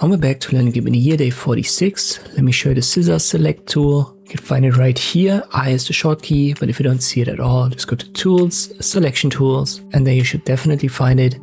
And we're back to learning Gimp in the year day 46. Let me show you the Scissor select tool. You can find it right here. I is the short key, but if you don't see it at all, just go to Tools, Selection Tools, and there you should definitely find it.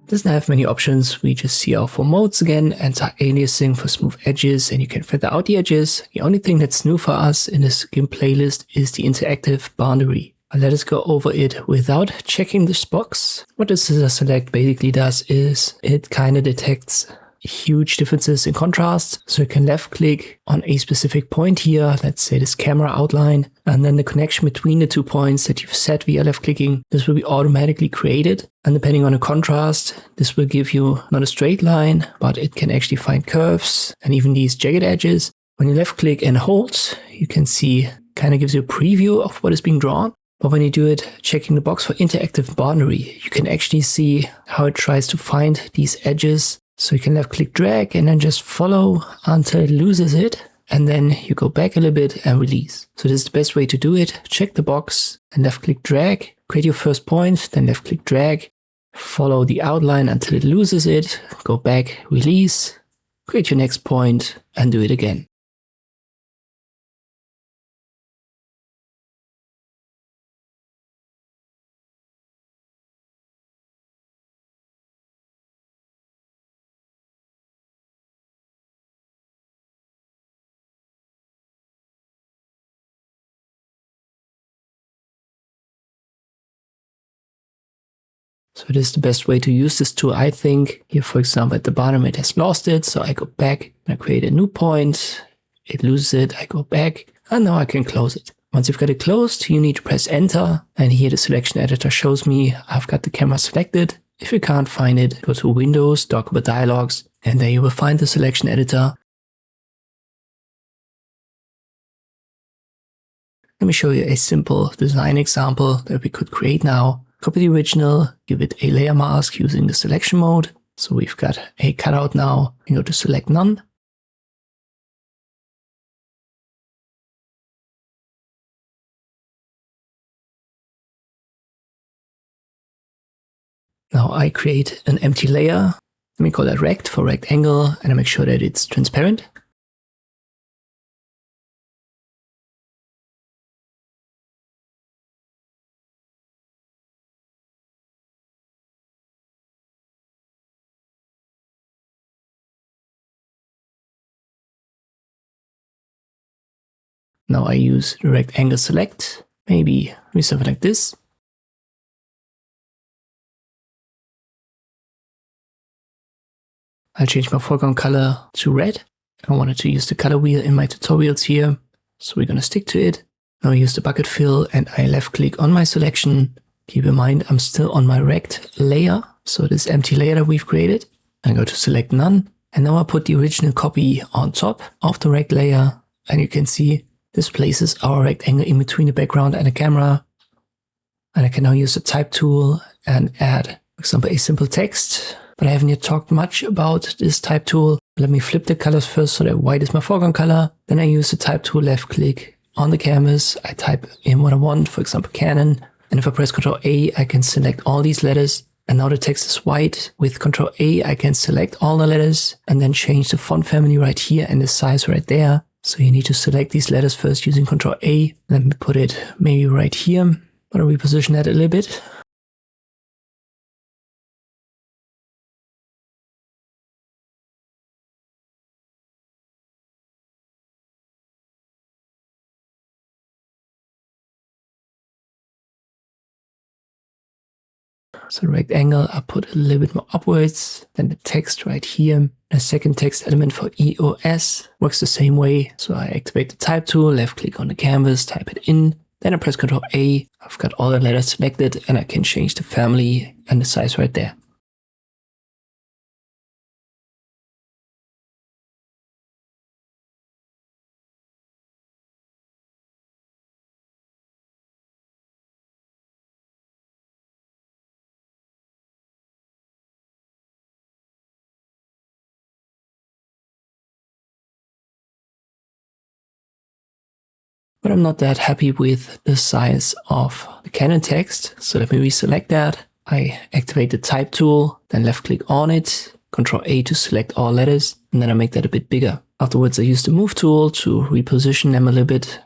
Doesn't have many options. We just see our 4 modes again, anti-aliasing for smooth edges, and you can feather out the edges. The only thing that's new for us in this Gimp playlist is the interactive boundary. Let us go over it without checking this box. What the Scissor select basically does is it kind of detects huge differences in contrast. So you can left click on a specific point here, let's say this camera outline, and then the connection between the 2 points that you've set via left clicking, this will be automatically created. And depending on the contrast, this will give you not a straight line, but it can actually find curves and even these jagged edges. When you left click and hold, you can see kind of gives you a preview of what is being drawn. But when you do it, checking the box for interactive boundary, you can actually see how it tries to find these edges. So you can left click drag and then just follow until it loses it. And then you go back a little bit and release. So this is the best way to do it. Check the box and left click drag, create your first point, then left click drag, follow the outline until it loses it, go back, release, create your next point and do it again. So this is the best way to use this tool, I think. Here, for example, at the bottom, it has lost it. So I go back and I create a new point. It loses it. I go back and now I can close it. Once you've got it closed, you need to press enter. And here the selection editor shows me I've got the camera selected. If you can't find it, go to Windows, Document Dialogs, and there you will find the selection editor. Let me show you a simple design example that we could create now. Copy the original, give it a layer mask using the selection mode. So we've got a cutout now. You go to select none. Now I create an empty layer. Let me call that rect for rectangle, and I make sure that it's transparent. Now I use the rectangle select, maybe something like this. I'll change my foreground color to red. I wanted to use the color wheel in my tutorials here, so we're going to stick to it. Now I use the bucket fill and I left click on my selection. Keep in mind I'm still on my rect layer, so this empty layer that we've created. I go to select none, and now I put the original copy on top of the rect layer, and you can see this places our rectangle in between the background and the camera. And I can now use the type tool and add, for example, a simple text. But I haven't yet talked much about this type tool. Let me flip the colors first so that white is my foreground color. Then I use the type tool, left click on the canvas. I type in what I want, for example, Canon. And if I press Ctrl A, I can select all these letters. And now the text is white. With Ctrl A, I can select all the letters and then change the font family right here and the size right there. So you need to select these letters first using Ctrl A. Let me put it maybe right here. I'm going to reposition that a little bit. So rectangle, I put a little bit more upwards. Then the text right here. A second text element for EOS works the same way. So I activate the type tool, left click on the canvas, type it in. Then I press Ctrl A. I've got all the letters selected and I can change the family and the size right there. but I'm not that happy with the size of the Canon text. So let me reselect that. I activate the type tool, then left click on it, Ctrl A to select all letters, and then I make that a bit bigger. Afterwards, I use the move tool to reposition them a little bit.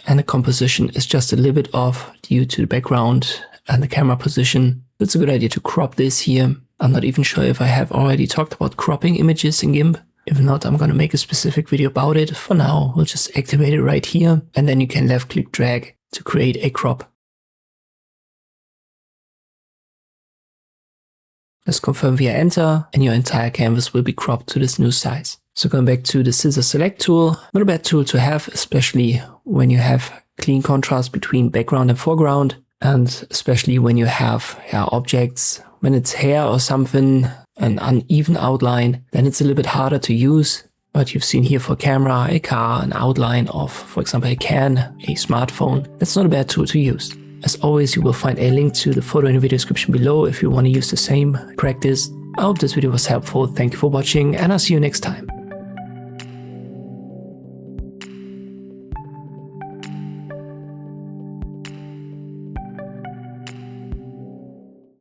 And the composition is just a little bit off due to the background and the camera position. It's a good idea to crop this here. I'm not even sure if I have already talked about cropping images in Gimp. If not, I'm going to make a specific video about it. For now, we'll just activate it right here. And then you can left click drag to create a crop. Let's confirm via enter, and your entire canvas will be cropped to this new size. So going back to the Scissor select tool, not a bad tool to have, especially when you have clean contrast between background and foreground, and especially when you have objects, when it's hair or something, an uneven outline, then it's a little bit harder to use. But you've seen here for camera, a car, an outline of, for example, a can, a smartphone. That's not a bad tool to use. As always, you will find a link to the photo in the video description below if you want to use the same practice. I hope this video was helpful. Thank you for watching, and I'll see you next time.